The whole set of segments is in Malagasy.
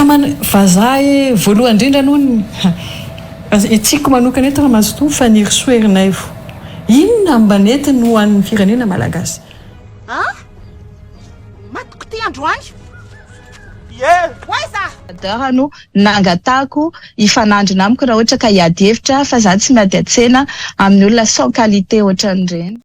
vazaha voalohany indrindra noho etsiko manokana eto raha mazoto Fanirisoa Ernaivo. Inona mba nety no an'ny firenena malagasy? Matiko ty androany. Darano nangatako ifanandrina amiko raha ohatra ka hiady hevitra fa za tsy miady an-tsena amin'ny olona sans qualité ohatran'ireny.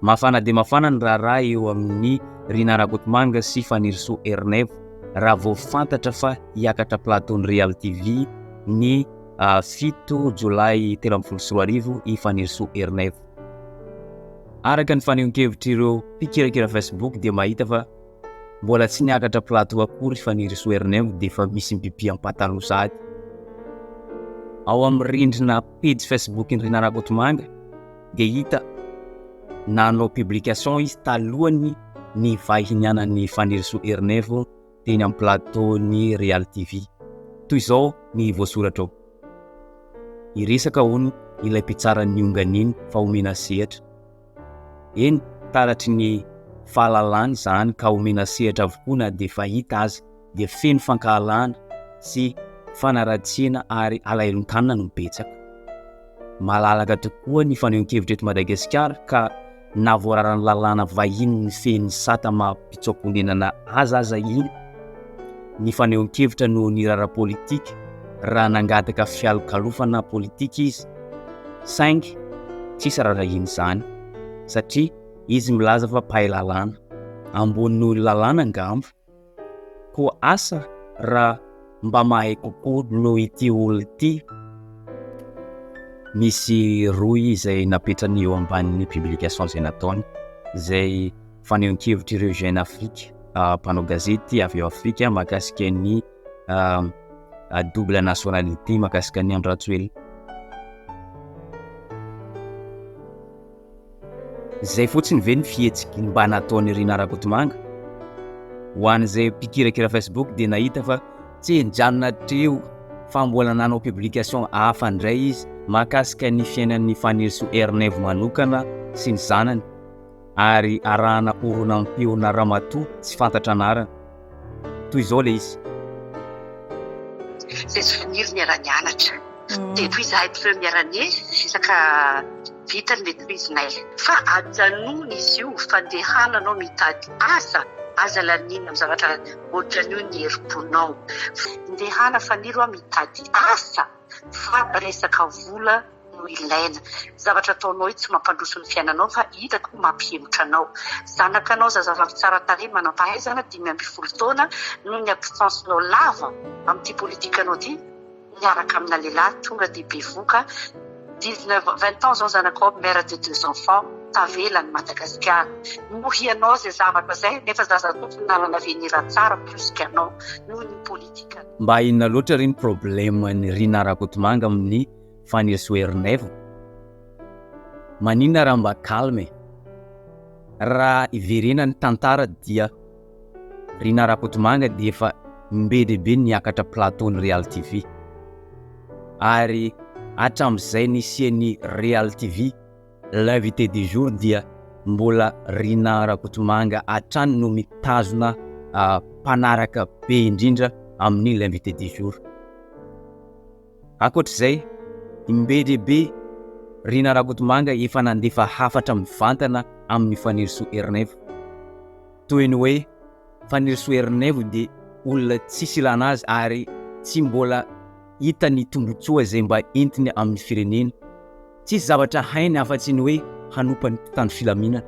Mafana dia mafana ny raharaha eo amin'ny Rinah Rakotomanga sy Fanirisoa Ernaivo raha vao fantatra fa hiakatra plateau-ny RealTv ny 7 Jolay 2024 i Fanirisoa Ernaivo. Araka ny fanehoan-kevitry ireo mpikirakira Facebook dia mahita fa mbola tsy niakatra plateau akory Fanirisoa Ernaivo dia fa misy mpipi ampatalo sady. Ao amin'ny rindrina page Facebook ny Rinah Rakotomanga dia hita nanao publication izy talohany ny vahinianan'ny Fanirisoa Ernaivo teny amin'ny plateau ny RealTv. Toy izao ny voasoratra ao. Iresaka hony ilay mpitsaran'ny onganiny fa omena sehatra. Eny taratry ny fahalalany zany ka omena sehatra avokoa na dia fahita azy dia feno fankahalana sy fanaratsiana ary alahelo-kanina no mipetsaka. Malalaka tokoa ny fanehoan-kevitra eto Madagascar ka na voararany lalàna vahiny ny feny sata mampitsaponenana aza iny ny fanehoan-kevitra no ny rara politika raha nangataka fialokalofana politika izy 5 tsisy raha iny zany satria izy milaza fa pahay lalàna ambony lalàna angamba ko asa raha mba mahay kokoa no ity olo ity. Misy roy izay napetrany eo ambanin'ny publication izay nataony izay fanehoan-kevitra ireo Jeune Afrique mpanao gazety avy eo Afrika mahakasika ny double nationalité mahakasika ny Andry Rajoelina. Zay fotsiny ve ny fihetsiky mba nataony Rinah Rakotomanga ho an'izay mpikirakira Facebook dia nahita fa tsy enjanona teo fa mbola nanao publication hafa indray izy mahakasika ny fiainan'ny Fanirisoa Ernaivo manokana sy ny zanany ary arahana orona ampeona ramatoa tsy fantatra anarana. Toy izao le izy. Zay souvenir niara-nianatra. Dia toy izahay première-année fisaka vita ny maîtrisenay. Fa ajanony izy io fandehana anao mitady asa aza lanina amin'ny zavatra ohatran'io ny herim-ponao. Ndehana Faniro a mitady asa fa resaka vola no ilaina. Zavatra ataonao io tsy mampandroso ny fiainanao fa hitako mampihemitra anao. Zanakanao zazavavy tsara tarehy manam-pahaizana 5 taona no ny absencenao lava amin'ity politikanao ty miaraka amina lehilahy tonga dia be voka 19-20 ans zao zanakao mère de 2 enfants tavelany Madagascar. Mohianao zay zavatra zay nefa zazatoto nanana avenir tsara plus qu'anao noho ny politika. Mba inona loatra reny problème ny Rinah Rakotomanga amin'ny Fanirisoa Ernaivo? Manina raha mba calme raha iverena ny tantara dia Rinah Rakotomanga dia efa mbedebe niakatra plateau ny RealTv ary hatramin'izay nisian'ny RealTv l'invité du jour dia mbola Rinah Rakotomanga hatrany no mitazona mpanaraka be indrindra amin'ny l'invité du jour. Ankoatr'izay mbedebe Rinah Rakotomanga efa nandefa hafatra mivantana amin'ny Fanirisoa Ernaivo. Toy ny hoe Fanirisoa Ernaivo dia olona tsisy ilana azy ary tsy mbola hita ny tombotsoa izay mba entiny amin'ny firenena. Tsisy zavatra hainy afa-tsy ny hoe hanompa ny mpitandro filaminana.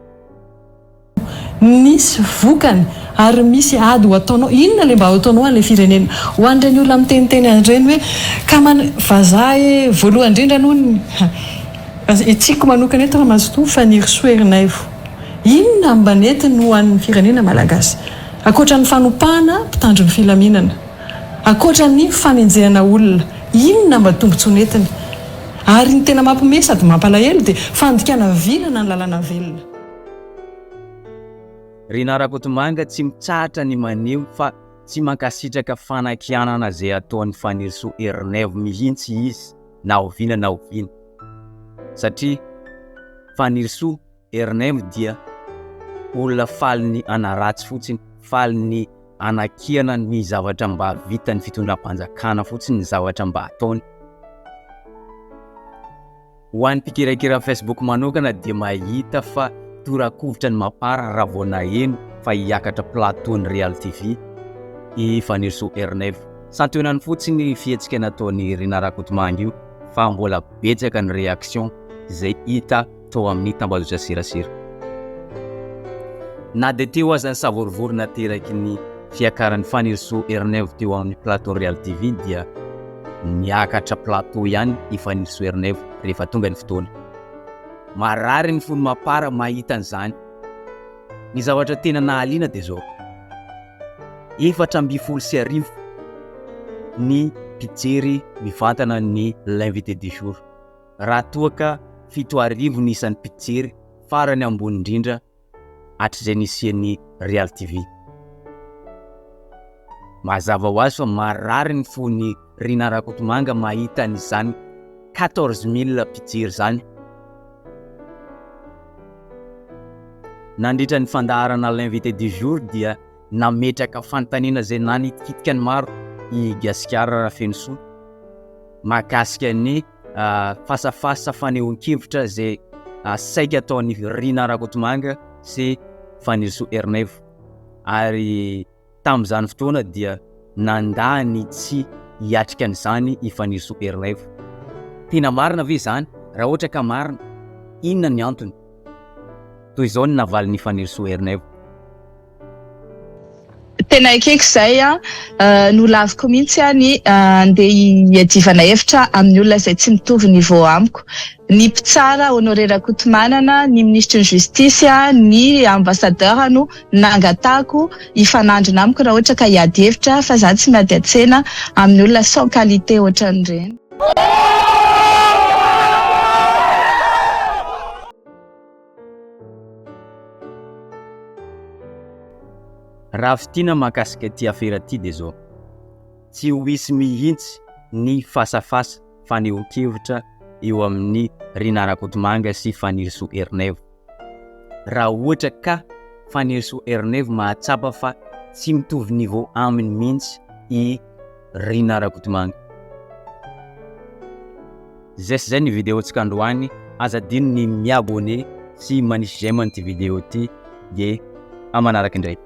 Misy vokany ary misy ady ho ataonao. Inona le mba ataonao an'ilay firenena? Ho an'ireny olona miteniteny an'ireny hoe vazaha voalohany indrindra noho etsiko manokana eto raha mazoto Fanirisoa Ernaivo. Inona mba nety no an'ny firenena malagasy? Akoatra ny fanompahana mpitandro ny filaminana, akoatra ny famenjehana olona, inona mba tombontsoa netiny? Ary ny tena mampime sady mampalahelo dia fandikana vilana ny lalàna velona. Rinah Rakotomanga tsy mitsahatra ny maneho fa tsy mankasitraka fanakianana zay ataon'ny Fanirisoa Ernaivo mihitsy izy na oviana satria Fanirisoa Ernaivo dia olona faliny anaratsy fotsiny, faliny anakiana ny zavatra mba vitany fitondram-panjakana fotsiny ny zavatra mba ataony. Ho an'ny mpikirakira Facebook manokana dia mahita fa torakovitra ny mapara raha vao naheno fa hiakatra plateau ny RealTv i Fanirisoa Ernaivo. Santionany fotsiny fihetsika nataony Rinah Rakotomanga io fa mbola betsaka ny réaction zay hita tao amin'ny tambazotra serasera. Na dia teo aza ny savorivorona teraky ny fiakaran'ny Fanirisoa Ernaivo teo amin'ny plateau RealTv dia niakatra plateau ihany i Fanirisoa Ernaivo rehefa tonga ny fotoana. Marary ny fony mapara mahita an'izany. Ny zavatra tena nahaliana dia zao, 4:40 ny mpijery mivantana ny l'invité du jour. Raha toa ka 7:00 ny isan'ny mpijery farany ambony indrindra hatr'izay nisian'ny RealTv. Mazava ho azy fa marary ny fony Rinah Rakotomanga mahita an'izany 14,000 mpijery zany. Nandritra ny fandaharana l'invité du jour dia nametraka fanontaniana zay nanikitika ny maro i Gascar Fenosoa mahakasika ny fasafasa fanehoan-kevitra zay saika ataon'ny Rinah Rakotomanga sy Fanirisoa Ernaivo. Ary tamin'izany fotoana dia nandany tsy hiatrika an'izany i Fanirisoa Ernaivo. Tena marina ve zany? Raha ohatra ka marina, inona ny antony? Toy izao ny navalin'ny Fanirisoa Ernaivo. Tena akaiky izay nolaviko mihitsy ny andeha hiadivana hevitra amin'ny olona izay tsy mitovy niveau amiko. Ny mpitsara Honoré Rakotomanana, ny ministre ny justice, ny ambassadeur no nangatako hifanandrina amiko raha ohatra ka hiady hevitra fa za tsy miady an-tsena amin'ny olona sans qualité ohatran'ireny. Raha fitina mahakasika ty afera ty dia zao, tsy ho hisy mihitsy ny fasafasa fanehoan-kevitra eo amin'ny Rinah Rakotomanga sy Fanirisoa Ernaivo. Raha ohatra ka Fanirisoa Ernaivo mahatsapa fa tsy mitovy niveau aminy mihitsy i Rinah Rakotomanga. Zay ny vidéo tsika androany, azadino ny miabone sy manisy j'aime ty vidéo ty dia amanaraka indray.